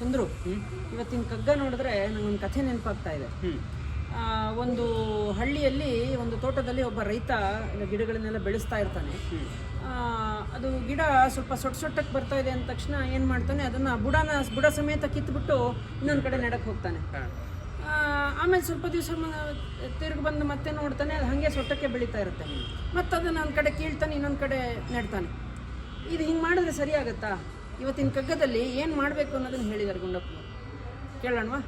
ಚಂದ್ರು, ಇವತ್ತಿನ ಕಗ್ಗ ನೋಡಿದ್ರೆ ನಂಗೊಂದು ಕಥೆ ನೆನಪಾಗ್ತಾ ಇದೆ. ಒಂದು ಹಳ್ಳಿಯಲ್ಲಿ ಒಂದು ತೋಟದಲ್ಲಿ ಒಬ್ಬ ರೈತ ಗಿಡಗಳನ್ನೆಲ್ಲ ಬೆಳೆಸ್ತಾ ಇರ್ತಾನೆ. ಅದು ಗಿಡ ಸ್ವಲ್ಪ ಸೊಟ್ಟಕ್ಕೆ ಬರ್ತಾ ಇದೆ ಅಂದ ತಕ್ಷಣ ಏನು ಮಾಡ್ತಾನೆ, ಅದನ್ನು ಬುಡ ಸಮೇತ ಕಿತ್ಬಿಟ್ಟು ಇನ್ನೊಂದು ಕಡೆ ನೆಡಕ್ಕೆ ಹೋಗ್ತಾನೆ. ಆಮೇಲೆ ಸ್ವಲ್ಪ ದಿವಸ ತಿರುಗಿ ಬಂದು ಮತ್ತೆ ನೋಡ್ತಾನೆ, ಅದು ಹಾಗೆ ಸೊಟ್ಟಕ್ಕೆ ಬೆಳೀತಾ ಇರುತ್ತೆ. ಮತ್ತು ಅದನ್ನು ಒಂದು ಕಡೆ ಕೀಳ್ತಾನೆ, ಇನ್ನೊಂದು ಕಡೆ ನೆಡ್ತಾನೆ. ಇದು ಹಿಂಗೆ ಮಾಡಿದ್ರೆ ಸರಿಯಾಗತ್ತಾ? ಇವತ್ತಿನ ಕಗ್ಗದಲ್ಲಿ ಏನು ಮಾಡಬೇಕು ಅನ್ನೋದನ್ನು ಹೇಳಿದ್ದಾರೆ ಗುಂಡಪ್ಪ. ಕೇಳೋಣವಾ?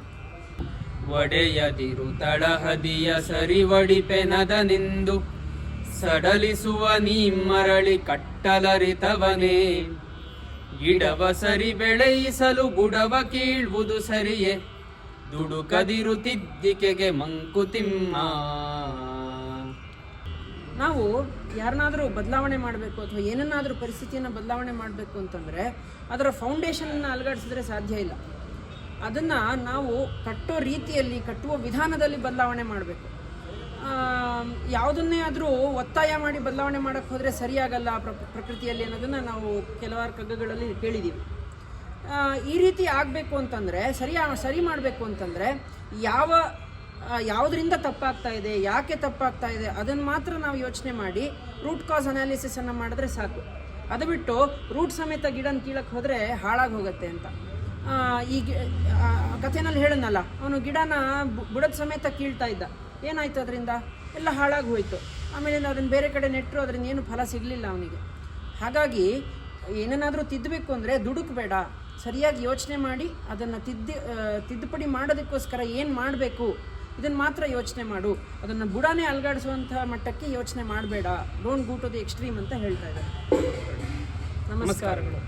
ಒಡೆಯದಿರು ತಳಹದಿಯ ಸರಿವಡಿಪೆನದನೆಂದು ಸಡಲಿಸುವ ನೀ ಮರಳಿ ಕಟ್ಟಲರಿತವನೇ. ಗಿಡವ ಸರಿ ಬೆಳೆಯಿಸಲು ಬುಡವ ಕೀಳುವುದು ಸರಿಯೇ, ದುಡುಕದಿರು ತಿದ್ದಿಕೆಗೆ ಮಂಕುತಿಮ್ಮ. ನಾವು ಯಾರನ್ನಾದರೂ ಬದಲಾವಣೆ ಮಾಡಬೇಕು ಅಥವಾ ಏನನ್ನಾದರೂ ಪರಿಸ್ಥಿತಿಯನ್ನು ಬದಲಾವಣೆ ಮಾಡಬೇಕು ಅಂತಂದರೆ ಅದರ ಫೌಂಡೇಶನನ್ನು ಅಲುಗಾಡಿಸಿದ್ರೆ ಸಾಧ್ಯ ಇಲ್ಲ. ಅದನ್ನು ನಾವು ಕಟ್ಟೋ ರೀತಿಯಲ್ಲಿ, ಕಟ್ಟುವ ವಿಧಾನದಲ್ಲಿ ಬದಲಾವಣೆ ಮಾಡಬೇಕು. ಯಾವುದನ್ನೇ ಆದರೂ ಒತ್ತಾಯ ಮಾಡಿ ಬದಲಾವಣೆ ಮಾಡೋಕ್ಕೆ ಹೋದರೆ ಸರಿಯಾಗಲ್ಲ ಪ್ರಕೃತಿಯಲ್ಲಿ ಅನ್ನೋದನ್ನು ನಾವು ಕೆಲವಾರು ಕಗ್ಗಗಳಲ್ಲಿ ಕೇಳಿದ್ದೀವಿ. ಈ ರೀತಿ ಆಗಬೇಕು ಅಂತಂದರೆ, ಸರಿ ಮಾಡಬೇಕು ಅಂತಂದರೆ ಯಾವುದರಿಂದ ತಪ್ಪಾಗ್ತಾ ಇದೆ, ಯಾಕೆ ತಪ್ಪಾಗ್ತಾ ಇದೆ ಅದನ್ನು ಮಾತ್ರ ನಾವು ಯೋಚನೆ ಮಾಡಿ ರೂಟ್ ಕಾಸ್ ಅನಾಲಿಸಿಸನ್ನು ಮಾಡಿದ್ರೆ ಸಾಕು. ಅದು ಬಿಟ್ಟು ರೂಟ್ ಸಮೇತ ಗಿಡನ ಕೀಳಕ್ಕೆ ಹೋದರೆ ಹಾಳಾಗಿ ಹೋಗುತ್ತೆ ಅಂತ. ಈಗ ಕಥೆನಲ್ಲಿ ಹೇಳನಲ್ಲ, ಅವನು ಗಿಡನ ಬುಡದ ಸಮೇತ ಕೀಳ್ತಾ ಇದ್ದ. ಏನಾಯ್ತು ಅದರಿಂದ? ಎಲ್ಲ ಹಾಳಾಗಿ ಹೋಯಿತು. ಆಮೇಲೆ ಅದನ್ನು ಬೇರೆ ಕಡೆ ನೆಟ್ಟರು, ಅದರಿಂದ ಏನು ಫಲ ಸಿಗಲಿಲ್ಲ ಅವನಿಗೆ. ಹಾಗಾಗಿ ಏನನ್ನಾದರೂ ತಿದ್ದಬೇಕು ಅಂದರೆ ದುಡುಕಬೇಡ, ಸರಿಯಾಗಿ ಯೋಚನೆ ಮಾಡಿ ಅದನ್ನು ತಿದ್ದುಪಡಿ ಮಾಡೋದಕ್ಕೋಸ್ಕರ ಏನು ಮಾಡಬೇಕು ಇದನ್ನು ಮಾತ್ರ ಯೋಚನೆ ಮಾಡು. ಅದನ್ನು ಬುಡಾನೇ ಅಲುಗಾಡಿಸುವಂಥ ಮಟ್ಟಕ್ಕೆ ಯೋಚನೆ ಮಾಡಬೇಡ. Don't go to the extreme ಅಂತ ಹೇಳ್ತಾ ಇದ್ದಾರೆ. ನಮಸ್ಕಾರಗಳು.